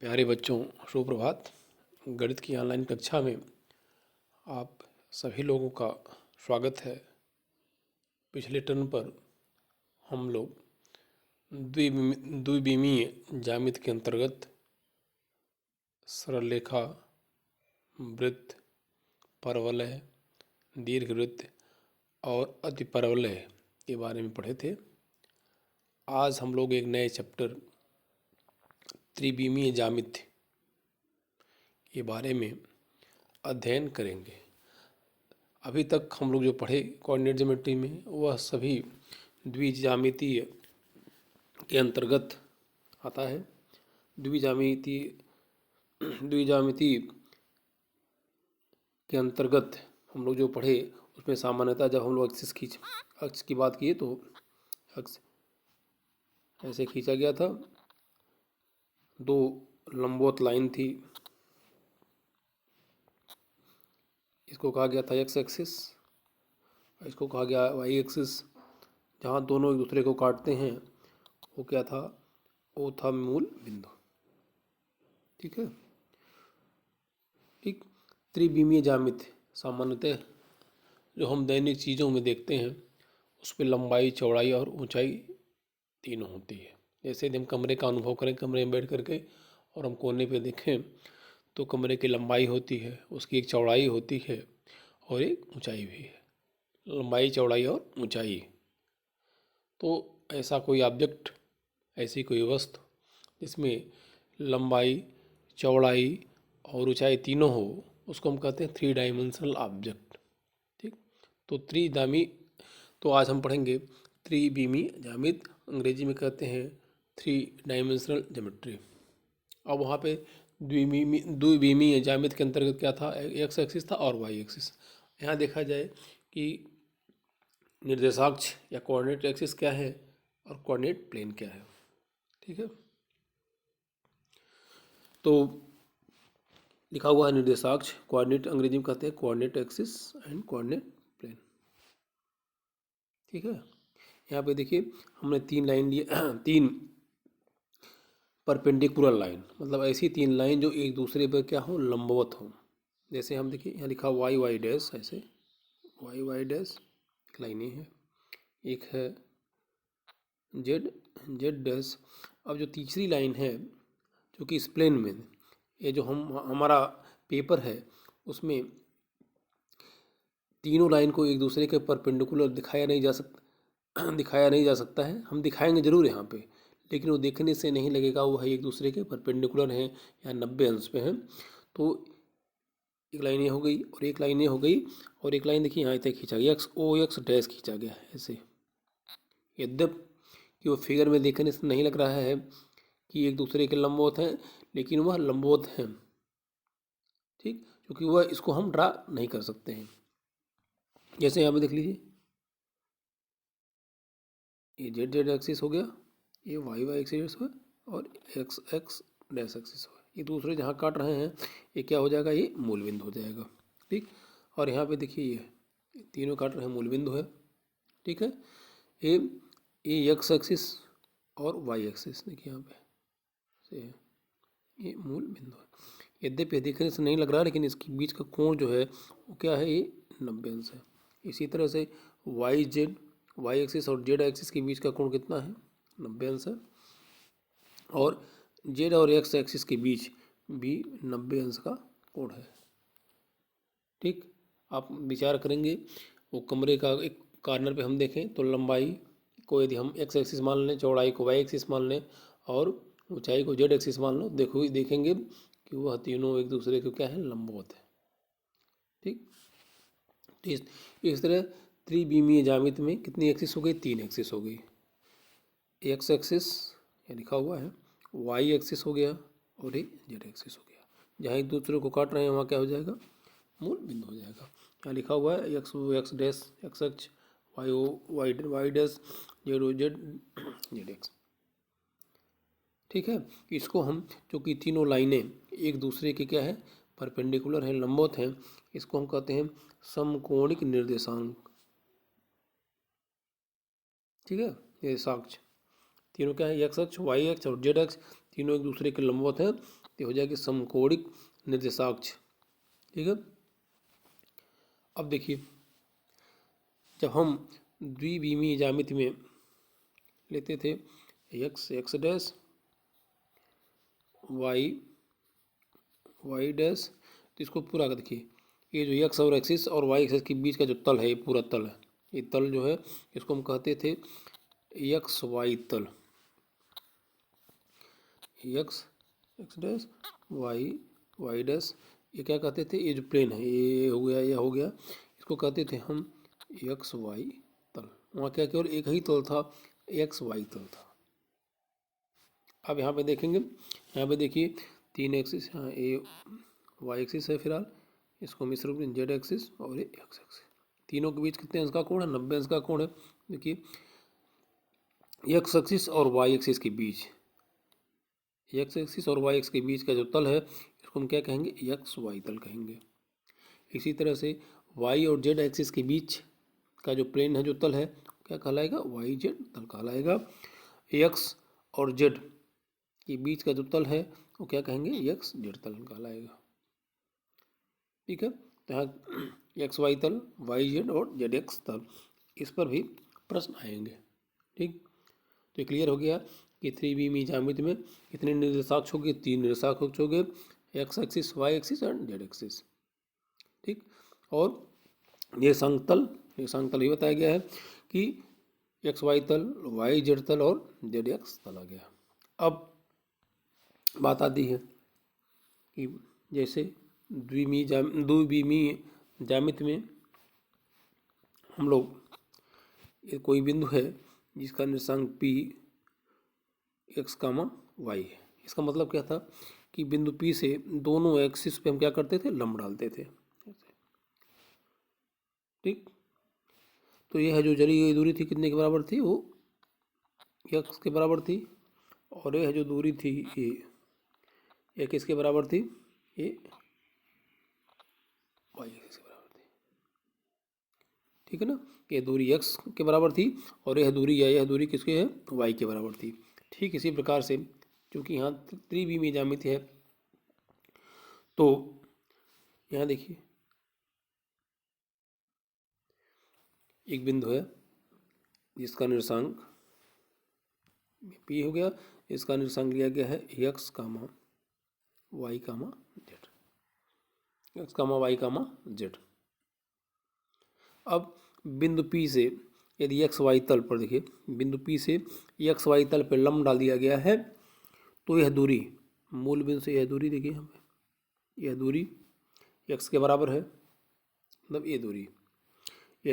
प्यारे बच्चों, सुप्रभात। गणित की ऑनलाइन कक्षा में आप सभी लोगों का स्वागत है। पिछले टर्म पर हम लोग द्विविमीय ज्यामिति के अंतर्गत सरल रेखा, वृत्त, परवलय, दीर्घवृत्त और अतिपरवलय के बारे में पढ़े थे। आज हम लोग एक नए चैप्टर त्रिविमीय ज्यामिति के बारे में अध्ययन करेंगे। अभी तक हम लोग जो पढ़े कोऑर्डिनेट ज्योमेट्री में वह सभी द्विज्यामितीय के अंतर्गत आता है। द्विज्यामिति के अंतर्गत हम लोग जो पढ़े उसमें सामान्यतः जब हम लोग अक्ष की बात किए तो अक्ष ऐसे खींचा गया था, दो लंबवत लाइन थी, इसको कहा गया था एक्स एक्सिस, इसको कहा गया वाई एक्सिस। जहाँ दोनों एक दूसरे को काटते हैं वो क्या था? वो था मूल बिंदु। ठीक है। ठीक। त्रिविमीय ज्यामिति सामान्यतः जो हम दैनिक चीज़ों में देखते हैं उस पर लंबाई, चौड़ाई और ऊंचाई तीनों होती है। जैसे यदि हम कमरे का अनुभव करें, कमरे में बैठ करके और हम कोने पे देखें तो कमरे की लंबाई होती है, उसकी एक चौड़ाई होती है और एक ऊंचाई भी है। लंबाई, चौड़ाई और ऊंचाई। तो ऐसा कोई ऑब्जेक्ट, ऐसी कोई वस्तु जिसमें लंबाई, चौड़ाई और ऊंचाई तीनों हो, उसको हम कहते हैं थ्री डायमेंशनल ऑब्जेक्ट। ठीक। तो आज हम पढ़ेंगे त्रिविमीय ज्यामिति, अंग्रेजी में कहते हैं थ्री डायमेंशनल ज्योमेट्री। अब वहाँ पे द्विविमीय ज्यामिति के अंतर्गत क्या था? एक्स एक्सिस था और वाई एक्सिस। यहाँ देखा जाए कि निर्देशाक्ष या कोऑर्डिनेट एक्सिस क्या है और कोऑर्डिनेट प्लेन क्या है। ठीक है। तो लिखा हुआ है निर्देशाक्ष, कोऑर्डिनेट अंग्रेजी में कहते हैं coordinate axis and coordinate plane. ठीक है। यहाँ पे देखिए हमने तीन लाइन लिए, तीन परपेंडिकुलर लाइन, मतलब ऐसी तीन लाइन जो एक दूसरे पर क्या हो? लंबवत हो। जैसे हम देखिए यहाँ लिखा वाई वाई डैश, ऐसे वाई वाई डैश एक लाइन ही है, एक है जेड जेड डैश। अब जो तीसरी लाइन है जो कि इस प्लेन में, ये जो हमारा पेपर है उसमें तीनों लाइन को एक दूसरे के परपेंडिकुलर दिखाया नहीं जा सकता है। हम दिखाएंगे जरूर यहाँ पे, लेकिन वो देखने से नहीं लगेगा वो है एक दूसरे के परपेंडिकुलर हैं या 90 अंश पे हैं। तो एक लाइन ये हो गई और एक लाइन ये हो गई और एक लाइन देखिए यहाँ तक खींचा गया, एक्स ओ एक्स डैश खींचा गया ऐसे। यद्यपि वो फिगर में देखने से नहीं लग रहा है कि एक दूसरे के लंबवत हैं, लेकिन वह लंबवत हैं। ठीक। क्योंकि वह इसको हम ड्रा नहीं कर सकते हैं। जैसे यहाँ पे देख लीजिए, ये जेड जेड एक्सिस हो गया, ये वाई वाई एक्सिस हो और एक्स एक्स डैश एक्सिस हो। ये दूसरे जहाँ काट रहे हैं ये क्या हो जाएगा? ये मूल बिंदु हो जाएगा। ठीक। और यहाँ पे देखिए ये तीनों काट रहे हैं, मूल बिंदु है। ठीक है। ये एक्स एक्सिस और वाई एक्सिस देखिए यहाँ पे से है, ये मूल बिंदु है। यद्यपि देखने से नहीं लग रहा, लेकिन इसके बीच का कोण जो है वो क्या है? ये 90 अंश है। इसी तरह से वाई एक्सिस और जेड एक्सिस के बीच का कोण कितना है? 90 अंश है। और जेड और एक्स एक्सिस के बीच भी 90 अंश का कोण है। ठीक। आप विचार करेंगे, वो कमरे का एक कॉर्नर पे हम देखें तो लंबाई को यदि हम एक्स एक्सिस मान लें, चौड़ाई को वाई एक्सिस मान लें और ऊंचाई को जेड एक्सिस मान लो, देखेंगे कि वह तीनों एक दूसरे को क्या है? लंबवत है। ठीक। इस तरह त्रिविमीय ज्यामिति में कितनी एक्सिस हो गई? 3 एक्सिस हो गई। एक्स एक्सिस ये लिखा हुआ है, वाई एक्सिस हो गया और एक जेड एक्सिस हो गया। जहाँ एक दूसरे को काट रहे हैं वहाँ क्या हो जाएगा? मूल बिंदु हो जाएगा। यहाँ लिखा हुआ है X O X dash X X, Y O Y dash, Z O Z Z X. ठीक है। इसको हम, चूँकि तीनों लाइनें एक दूसरे के क्या है? परपेंडिकुलर हैं, लंबवत हैं, इसको हम कहते हैं समकोणिक निर्देशांक। ठीक है। निर्देशांक तीनों क्या है? एक्स अक्ष, वाई अक्ष और जेड अक्ष तीनों एक दूसरे के लंबवत हैं तो हो जाएगी समकोणिक निर्देशाक्ष। ठीक है। अब देखिए, जब हम द्विविमीय ज्यामिति में लेते थे X X dash, Y dash, तो इसको पूरा कर देखिए, ये जो एक्स और एक्सिस और वाई एक्सिस के बीच का जो तल है, ये पूरा तल है, ये तल जो है इसको हम कहते थे एक्स वाई तल, X X dash Y dash, ये क्या कहते थे, ये जो प्लेन है ये हो गया, ये हो गया, इसको कहते थे हम एक्स वाई तल। वहाँ क्या केवल एक ही तल था, एक्स वाई तल था। अब यहाँ पे देखेंगे, यहाँ पे देखिए 3 एक्सिस, हाँ ये वाई एक्सिस है फिलहाल, इसको मिश्र रूप में जेड एक्सिस और ये एक्स एक्सिस, तीनों के बीच कितने अंश का कोण है, 90 अंश का कोण है। देखिए एक्स एक्सिस और वाई एक्सिस के बीच, एक्स एक्सिस और वाई एक्सिस के बीच का जो तल है इसको हम क्या कहेंगे, एक्स वाई तल कहेंगे। इसी तरह से वाई और जेड एक्सिस के बीच का जो प्लेन है, जो तल है, क्या कहलाएगा, वाई जेड तल कहलाएगा। एक्स और जेड के बीच का जो तल है वो क्या कहेंगे, एक्स जेड तल कहलाएगा। ठीक है। तो यहाँ एक्स वाई तल, वाई जेड और जेड एक्स तल, इस पर भी प्रश्न आएंगे। ठीक, तो ये क्लियर हो गया कि त्रिविमीय ज्यामिति में कितने निर्देशाक्ष हो गए, 3 निर्देशाक्ष हो गए, X axis, Y axis and Z axis. ठीक, और ये संतल भी बताया गया है कि एक्स वाई तल, वाई जेड तल और जेड एक्स तल आ गया। अब बात आती है कि जैसे द्विविमीय ज्यामिति में हम लोग कोई बिंदु है जिसका निर्देशांक पी एक्स कामा वाई है। इसका मतलब क्या था कि बिंदु पी से दोनों एक्सिस पे हम क्या करते थे, लंब डालते थे। ठीक, तो यह है जो जली हुई दूरी थी, कितने के बराबर थी, वो एक्स के बराबर थी, और यह जो दूरी थी ये किसके बराबर थी, ये वाई एक्सिस के बराबर थी। ठीक है ना, ये दूरी एक्स के बराबर थी और यह दूरी किसके है, वाई के बराबर थी। ठीक इसी प्रकार से क्योंकि यहाँ त्रिविमीय ज्यामिति है, तो यहाँ देखिए एक बिंदु है जिसका निर्देशांक पी हो गया, इसका निर्देशांक लिया गया है एक्स कामा वाई कामा जेड, एक्स कामा वाई कामा जेड। अब बिंदु पी से यदि एक्स वाई तल पर, देखिए बिंदु पी से एक्स वाई तल पर लंब डाल दिया गया है, तो यह दूरी मूल बिंदु से, यह दूरी देखिए यहाँ पे, यह दूरी एक्स के बराबर है, मतलब यह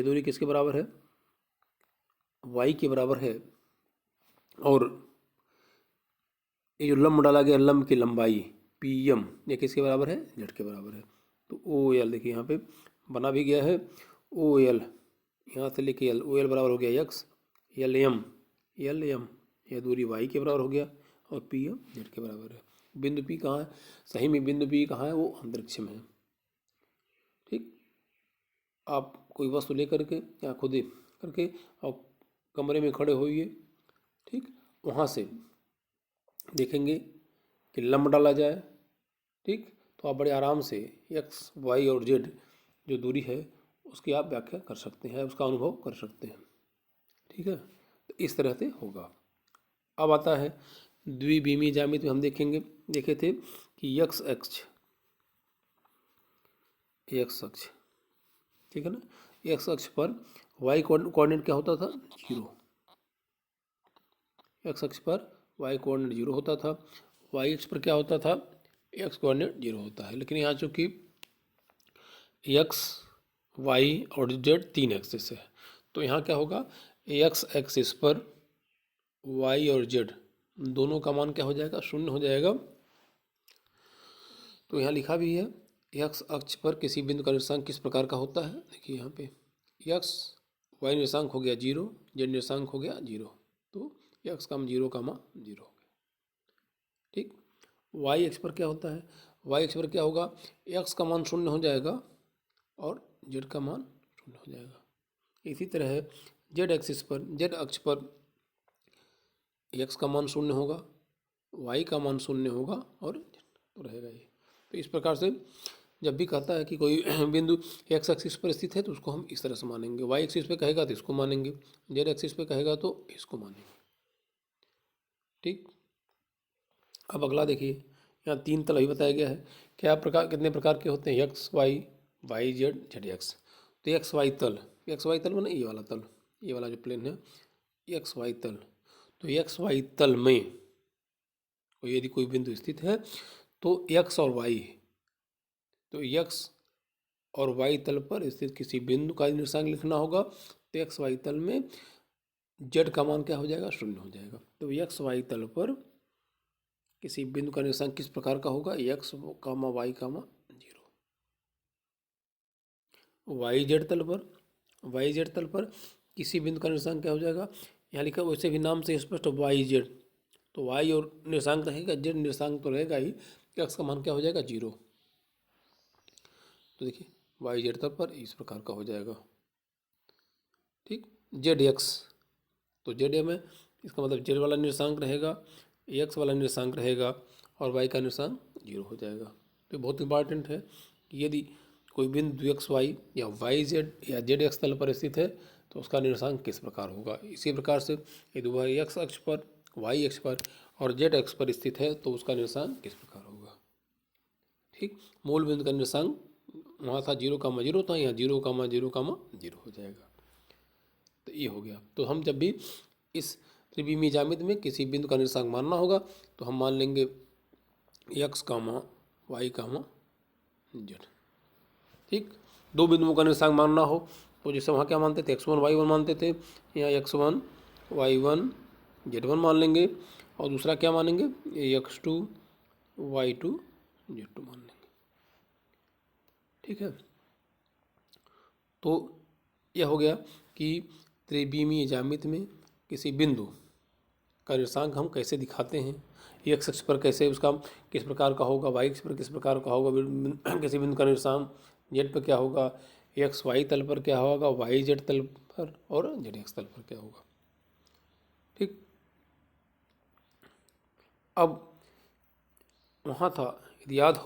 दूरी किसके बराबर है, वाई के बराबर है, और ये जो लंब डाला गया, लंब की लंबाई पी एम, ये किसके बराबर है, जेड के बराबर है। तो ओ एल देखिए यहाँ पे बना भी गया है, ओ एल यहाँ से लेके एल, ओ एल बराबर हो गया एक्स, एल एम यह दूरी वाई के बराबर हो गया, और पी एम जेड के बराबर है। बिंदु पी कहाँ है, सही में बिंदु पी कहाँ है, वो अंतरिक्ष में है। ठीक, आप कोई वस्तु लेकर के या खुद ही करके और कमरे में खड़े होइए, ठीक, वहाँ से देखेंगे कि लंब डाला जाए, ठीक, तो आप बड़े आराम से एक्स वाई और जेड जो दूरी है उसकी आप व्याख्या कर सकते हैं, उसका अनुभव कर सकते हैं। ठीक है, तो इस तरह से होगा। अब आता है द्विविमीय ज्यामिति में हम देखे थे कि एक्स अक्ष, ठीक है ना, एक्स अक्ष पर वाई कोऑर्डिनेट क्या होता था, 0। एक्स अक्ष पर वाई कोऑर्डिनेट 0 होता था, वाई अक्ष पर क्या होता था, एक्स कोऑर्डिनेट 0 होता है। लेकिन यहाँ चूँकि एक्स वाई और जेड 3 एक्सिस है, तो यहाँ क्या होगा, एक्स एक्सिस पर वाई और जेड दोनों का मान क्या हो जाएगा, 0 हो जाएगा। तो यहाँ लिखा भी है एक्स अक्ष पर किसी बिंदु का निर्देशांक किस प्रकार का होता है। देखिए यहाँ पे एक्स वाई निर्देशांक हो गया 0, जेड निर्देशांक हो गया 0, तो एक्स का 0 का मान 0 हो गया। ठीक, वाई एक्स पर क्या होता है, वाई एक्स पर क्या होगा, एक्स का मान 0 हो जाएगा और जेड का मान 0 हो जाएगा। इसी तरह जेड एक्सिस पर, जेड अक्ष पर एक्स का मान 0 होगा, वाई का मान 0 होगा और तो रहेगा ये। तो इस प्रकार से जब भी कहता है कि कोई बिंदु एक्स एक्सिस पर स्थित है तो उसको हम इस तरह से मानेंगे, वाई एक्सिस पे कहेगा तो इसको मानेंगे, जेड एक्सिस पे कहेगा तो इसको मानेंगे। ठीक, अब अगला देखिए, यहाँ 3 तल अभी बताया गया है। क्या प्रकार, कितने प्रकार के होते हैं? X Y, Y Z, Z X. तो एक्स वाई तल, एक्स वाई तल माने ये वाला तल, ये वाला जो प्लेन है, एक्स वाई तल। तो एक्स वाई तल में यदि कोई बिंदु स्थित है तो एक्स और वाई, तो एक्स और वाई तल पर स्थित किसी बिंदु का निर्देशांक लिखना होगा। तो एक्स वाई तल में जेड का मान क्या हो जाएगा? 0 हो जाएगा। तो एक्स वाई तल पर किसी बिंदु का निर्देशांक किस प्रकार का होगा? एक्स कामा वाई कामा 0। वाई जेड तल पर, वाई जेड तल पर किसी बिंदु का निर्देशांक क्या हो जाएगा? यहाँ लिखा वैसे भी नाम से स्पष्ट वाई जेड, तो वाई और निर्देशांक रहेगा, जेड निर्देशांक तो रहेगा ही, एक्स का मान क्या हो जाएगा? 0। तो देखिए वाई जेड तल पर इस प्रकार का हो जाएगा। ठीक, जेड एक्स, तो जेड में इसका मतलब जेड वाला निर्देशांक रहेगा, एक्स वाला निर्देशांक रहेगा और वाई का निर्देशांक 0 हो जाएगा। तो बहुत इंपॉर्टेंट है कि यदि कोई बिंदु एक्स वाई या वाई जेड या जेड एक्स तल पर स्थित है तो उसका निर्देशांक किस प्रकार होगा। इसी प्रकार से यदि वह एक्स अक्ष पर, वाई अक्ष पर और जेड अक्ष पर स्थित है तो उसका निर्देशांक किस प्रकार होगा। ठीक, मूल बिंदु का निर्देशांक वहाँ था 0,0 था, यहाँ 0,0,0 हो जाएगा। तो ये हो गया। तो हम जब भी इस त्रिविमीय ज्यामिति में किसी बिंदु का निर्देशांक मानना होगा तो हम मान लेंगे एक्स कामा वाई कामा जेड। ठीक, 2 बिंदुओं का निर्देशांक मानना हो तो जैसे वहाँ क्या मानते थे? x1 y1 मानते थे, यहाँ x1 y1 z1 मान लेंगे और दूसरा क्या मानेंगे? x2 y2 z2 मान लेंगे। ठीक है, तो यह हो गया कि त्रिविमीय ज्यामिति में किसी बिंदु का निर्देशांक हम कैसे दिखाते हैं, एक्स अक्ष पर कैसे उसका किस प्रकार का होगा, वाई अक्ष पर किस प्रकार का होगा किसी बिंदु का निर्देशांक, जेड पर क्या होगा, एक्स वाई तल पर क्या होगा, वाई जेड तल पर और जेड एक्स तल पर क्या होगा। ठीक, अब वहाँ था, यदि याद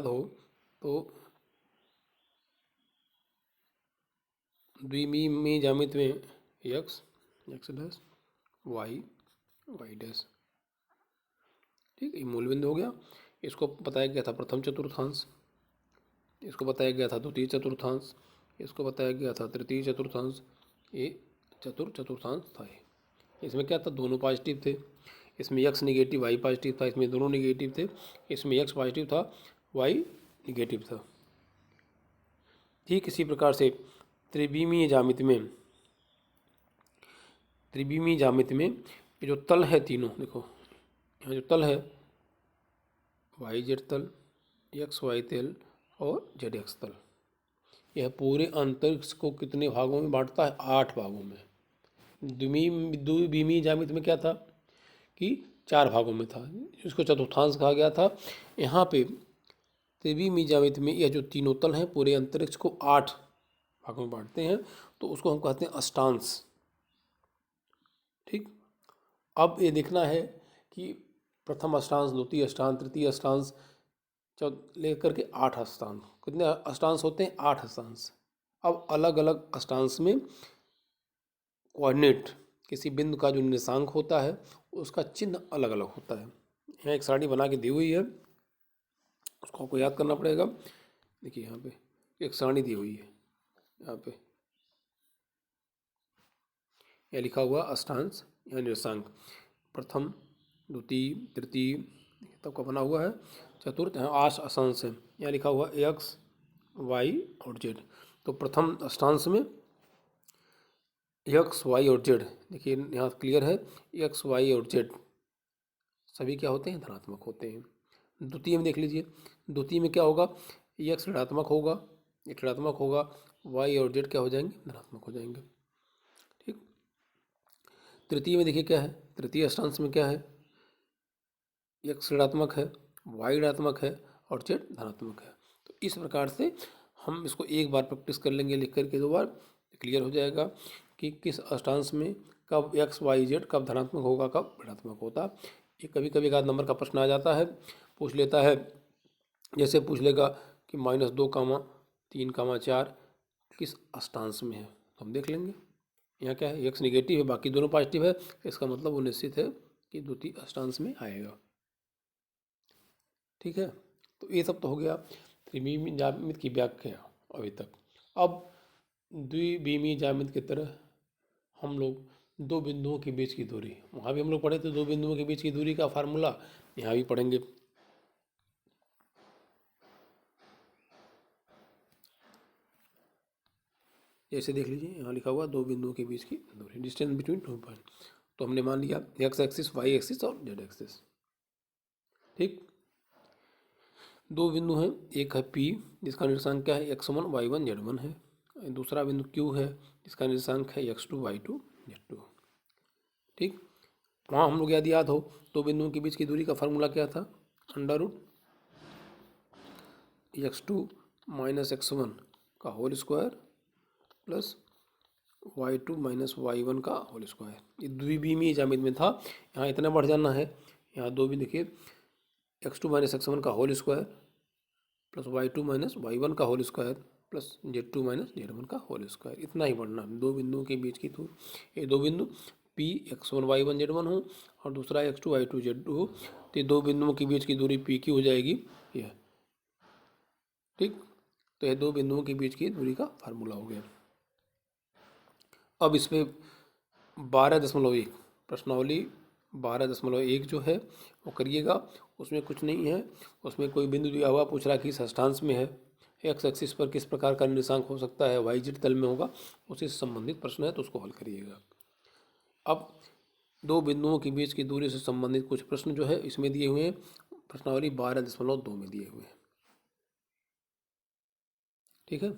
हो, तो द्विमीय ज्यामिति में X X dash Y Y dash. ठीक, ये मूल बिंदु हो गया। इसको बताया गया था प्रथम चतुर्थांश, इसको बताया गया था द्वितीय चतुर्थांश, इसको बताया गया था तृतीय चतुर्थांश, ये चतुर्थांश था। इसमें क्या था? दोनों पॉजिटिव थे, इसमें एक्स निगेटिव वाई पॉजिटिव था, इसमें दोनों निगेटिव थे, इसमें एक्स पॉजिटिव था वाई निगेटिव था। ठीक इसी प्रकार से त्रिविमीय ज्यामिति में ये जो तल है तीनों, देखो यहाँ जो तल है वाई जेड तल, एक्स वाई तल और जेड एक्स तल, यह पूरे अंतरिक्ष को कितने भागों में बांटता है? 8 भागों में। द्विविमीय ज्यामिति में क्या था कि 4 भागों में था, इसको चतुर्थांश कहा गया था। यहाँ पे त्रिविमीय ज्यामिति में यह जो तीनों तल हैं पूरे अंतरिक्ष को 8 भागों में बांटते हैं, तो उसको हम कहते हैं अष्टांश। ठीक, अब ये देखना है कि प्रथम अष्टांश, द्वितीय अष्टांश, तृतीय अष्टांश लेकर के 8 अष्टांश, कितने अष्टांश होते हैं? 8 अष्टांश। अब अलग अलग अष्टांश में कोऑर्डिनेट, किसी बिंदु का जो निर्देशांक होता है उसका चिन्ह अलग अलग होता है। यहाँ एक सारणी बना के दी हुई है, उसको आपको याद करना पड़ेगा। देखिए यहाँ पे एक सारणी दी हुई है, यहाँ पे यह लिखा हुआ अष्टांश या निर्देशांक, प्रथम द्वितीय तृतीय तब का बना हुआ है, चतुर्थ यहाँ 8 अष्टांश है, यहाँ लिखा हुआ एक्स वाई और जेड। तो प्रथम अष्टांश में एक्स वाई और जेड, देखिए यहाँ क्लियर है, एक्स वाई और जेड सभी क्या होते हैं? धनात्मक होते हैं। द्वितीय में देख लीजिए, द्वितीय में क्या होगा? एक्स ऋणात्मक होगा, एक ऋणात्मक होगा, वाई और जेड क्या हो जाएंगे? धनात्मक हो जाएंगे। ठीक, तृतीय में देखिए क्या है, तृतीय अष्टांश में क्या है? एक्स ऋणात्मक है, वाई ऋणात्मक है और जेड धनात्मक है। तो इस प्रकार से हम इसको एक बार प्रैक्टिस कर लेंगे लिख करके, 2 बार क्लियर हो जाएगा कि किस अष्टांश में कब एक्स वाई जेड कब धनात्मक होगा कब ऋणात्मक होता। ये कभी कभी एक आध नंबर का प्रश्न आ जाता है, पूछ लेता है, जैसे पूछ लेगा कि -2, 3, 4 किस अष्टांश में है, तो हम देख लेंगे। यहाँ क्या है, एक्स निगेटिव है, बाकी दोनों पॉजिटिव है, इसका मतलब वो निश्चित है कि द्वितीय अष्टांश में आएगा। ठीक है, तो ये सब तो हो गया त्रिविमीय ज्यामिति की व्याख्या अभी तक। अब द्विविमीय ज्यामिति की तरह हम लोग दो बिंदुओं के बीच की दूरी, वहाँ भी हम लोग पढ़े थे दो बिंदुओं के बीच की दूरी का फार्मूला, यहाँ भी पढ़ेंगे। जैसे देख लीजिए यहाँ लिखा हुआ दो बिंदुओं के बीच की दूरी, डिस्टेंस बिटवीन 2 पॉइंट। तो हमने मान लिया एक्स एक्सिस, वाई एक्सिस और जेड एक्सिस। ठीक, दो बिंदु हैं, एक है P जिसका निर्देशांक क्या है x1 y1 z1 है, दूसरा बिंदु Q है जिसका निर्देशांक है x2 y2 z2। ठीक, वहाँ हम लोग याद हो दो बिंदुओं के बीच की दूरी का फार्मूला क्या था, √x2 - x1 का whole square plus y2 - y1 का होल स्क्वायर। ये द्विविमीय ज्यामिति में था, यहाँ इतना बढ़ जाना है, यहाँ दो भी देखिए x2 - x1 का whole square plus y2 - y1 का whole square plus z2 - z1 का होल स्क्वायर, इतना ही बढ़ना। दो बिंदुओं के बीच की दूरी, ये दो बिंदु P x1 y1 z1 हो और दूसरा x2 y2 z2 हो, तो ये दो बिंदुओं के बीच की दूरी P की हो जाएगी यह। ठीक, तो ये दो बिंदुओं के बीच की दूरी का फार्मूला हो गया। अब इसमें 12.1 प्रश्नावली 12.1 जो है वो करिएगा, उसमें कुछ नहीं है, उसमें कोई बिंदु दिया हुआ पूछ रहा है कि किस अष्टांश में है, एक्स एक्सिस पर किस प्रकार का निर्देशांक हो सकता है, वाई जेड तल में होगा, उसी से संबंधित प्रश्न है तो उसको हल करिएगा। अब दो बिंदुओं के बीच की दूरी से संबंधित कुछ प्रश्न जो है इसमें दिए हुए हैं, प्रश्नावली 12.2 में दिए हुए हैं। ठीक है,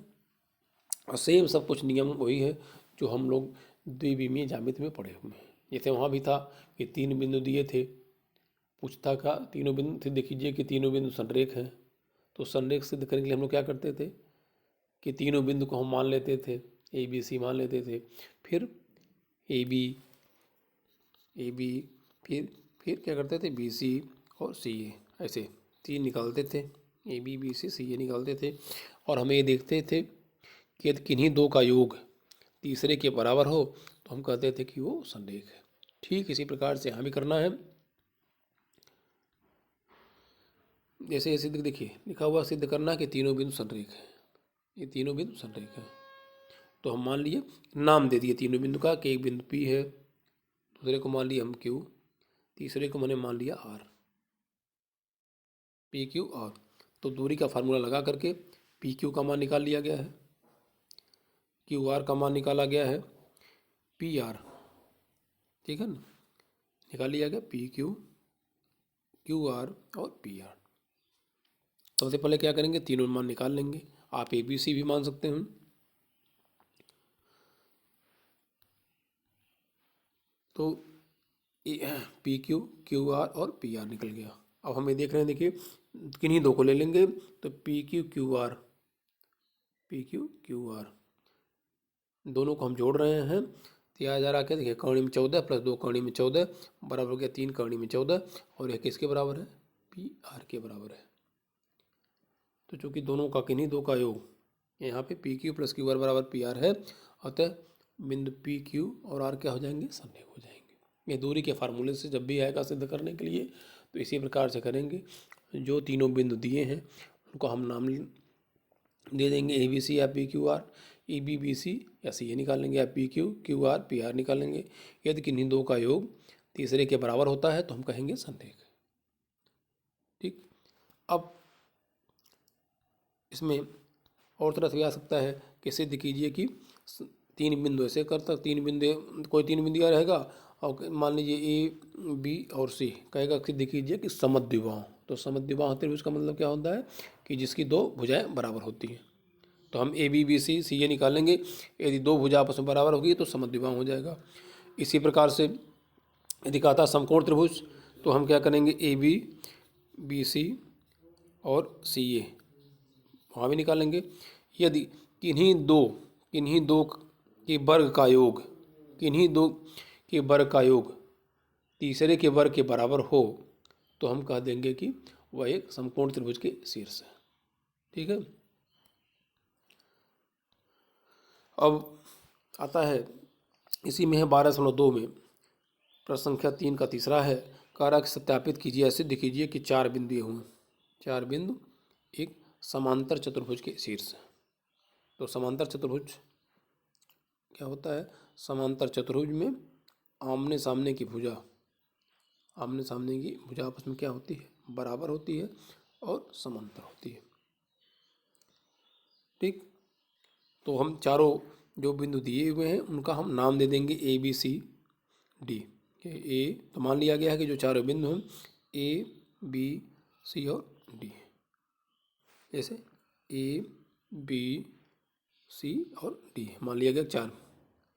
और सेम सब कुछ नियम वही है जो हम लोग द्विविमीय ज्यामिति में पढ़े हुए हैं। जैसे वहाँ भी था कि तीन बिंदु दिए थे, पूछता का तीनों बिंदु थे, देख लीजिए कि तीनों बिंदु संरेख हैं, तो संरेख सिद्ध करने के लिए हम लोग क्या करते थे कि तीनों बिंदु को हम मान लेते थे, ए बी सी मान लेते थे, फिर ए बी फिर क्या करते थे बी सी और सी ए, ऐसे तीन निकालते थे, ए बी बी सी ए निकालते थे, और हमें ये देखते थे कि यदि किन्हीं दो का योग तीसरे के बराबर हो तो हम कहते थे कि वो संरेख है। ठीक इसी प्रकार से यहाँ भी करना है। जैसे सिद्ध देखिए लिखा हुआ, सिद्ध करना कि तीनों बिंदु संरेख है, ये तीनों बिंदु संरेख है। तो हम मान लिए, नाम दे दिए तीनों बिंदु का कि एक बिंदु P है, दूसरे को मान लिया हम Q, तीसरे को मैंने मान लिया R, PQ R। तो दूरी का फार्मूला लगा करके PQ का मान निकाल लिया गया है, QR का मान निकाला गया है, PR, ठीक है ना, निकाल लिया गया PQ QR और PR। सबसे पहले क्या करेंगे, तीनों मान निकाल लेंगे, आप ABC भी मान सकते हैं। तो PQ QR और PR निकल गया। अब हमें देख रहे हैं, देखिए किन्हीं दो को ले लेंगे, तो PQ QR दोनों को हम जोड़ रहे हैं, तो यह जा रहा क्या, देखिए कौड़ी में 14 प्लस 2 कौड़ी में 14 बराबर हो गया 3 कौड़ी में 14, और यह किसके बराबर है, PR के बराबर है। तो चूंकि दोनों का किन्हीं दो का योग, यहाँ पे PQ + QR बराबर PR है, अतः बिंदु PQ और R क्या हो जाएंगे, संरेख हो जाएंगे। ये दूरी के फार्मूले से जब भी आएगा सिद्ध करने के लिए तो इसी प्रकार से करेंगे। जो तीनों बिंदु दिए हैं उनको हम नाम दे देंगे ABC या PQR, EBBC या CA निकाल लेंगे, या PQ QR PR निकाल लेंगे। यदि किन्हीं दो का योग तीसरे के बराबर होता है तो हम कहेंगे संरेख। ठीक, अब इसमें और तरह से भी आ सकता है कि सिद्ध कीजिए कि तीन बिंदु ऐसे करता, तीन बिंदु कोई तीन बिंदु रहेगा और मान लीजिए A B और C कहेगा सिद्ध कीजिए कि समद्विबाहु। तो समद्विबाहु त्रिभुज का मतलब क्या होता है कि जिसकी दो भुजाएं बराबर होती हैं। तो हम ABBC CA निकालेंगे, यदि दो भुजा आपस में बराबर होगी तो समद्विबाहु हो जाएगा। इसी प्रकार से यदि कहता समकोण त्रिभुज तो हम क्या करेंगे, ABBC और CA वहाँ भी निकालेंगे। यदि किन्हीं दो कि वर्ग का योग, किन्हीं दो के वर्ग का योग तीसरे के वर्ग के बराबर हो तो हम कह देंगे कि वह एक समकोण त्रिभुज के शीर्ष है। ठीक है। अब आता है इसी में है 12.2 में प्रश्न संख्या 3 का तीसरा है, कारक सत्यापित कीजिए, सिद्ध कीजिए कि चार बिंदु हुए, चार बिंदु एक समांतर चतुर्भुज के शीर्ष। तो समांतर चतुर्भुज क्या होता है? समांतर चतुर्भुज में आमने सामने की भुजा, आमने सामने की भुजा आपस में क्या होती है? बराबर होती है और समांतर होती है। ठीक। तो हम चारों जो बिंदु दिए हुए हैं उनका हम नाम दे देंगे ए बी सी डी। ए तो मान लिया गया है कि जो चारों बिंदु हैं ए बी सी और डी, जैसे ए बी सी और डी मान लिया गया चार।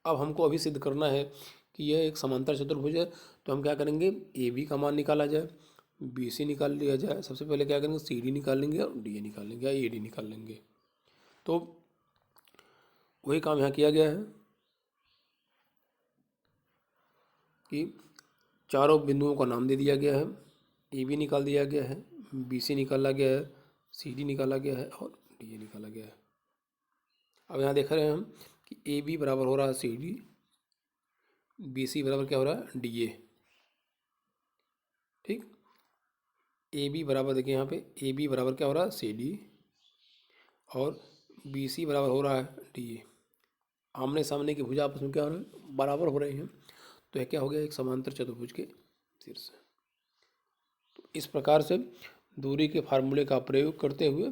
अब हमको अभी सिद्ध करना है कि यह एक समांतर चतुर्भुज है, तो हम क्या करेंगे? ए बी का मान निकाला जाए, बी सी निकाल लिया जाए। सबसे पहले क्या करेंगे? सी डी निकाल लेंगे और डी ए निकाल लेंगे या ए डी निकाल लेंगे। तो वही काम यहाँ किया गया है कि चारों बिंदुओं का नाम दे दिया गया है, ए बी निकाल दिया गया है, बी सी निकाला गया है, सी डी निकाला गया है और डी ए निकाला गया है। अब यहाँ देख रहे हैं हम कि ए बी बराबर हो रहा है सी डी, बी सी बराबर क्या हो रहा है? D A. ठीक। ए बी बराबर देखिए यहाँ पे ए बी बराबर क्या हो रहा है? सी डी और बी सी बराबर हो रहा है डी ए। आमने सामने की भुजा आपस में क्या हो रहा है? बराबर हो रहे हैं। तो यह क्या हो गया? एक समांतर चतुर्भुज के शीर्ष। तो इस प्रकार से दूरी के फार्मूले का प्रयोग करते हुए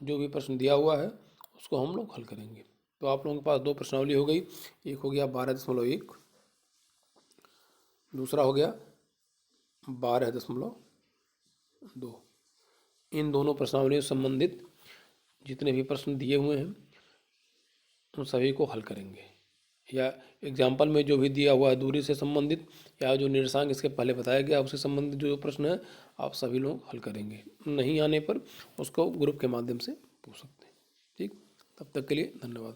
जो भी प्रश्न दिया हुआ है उसको हम लोग हल करेंगे। तो आप लोगों के पास दो प्रश्नावली हो गई, एक हो गया 12.1, दूसरा हो गया 12.2। इन दोनों प्रश्नावलियों से संबंधित जितने भी प्रश्न दिए हुए हैं उन सभी को हल करेंगे, या एग्जाम्पल में जो भी दिया हुआ है दूरी से संबंधित या जो निर्देशांक इसके पहले बताया गया उससे संबंधित जो प्रश्न है आप सभी लोग हल करेंगे। नहीं आने पर उसको ग्रुप के माध्यम से पूछ सकते हैं। ठीक। तब तक के लिए धन्यवाद।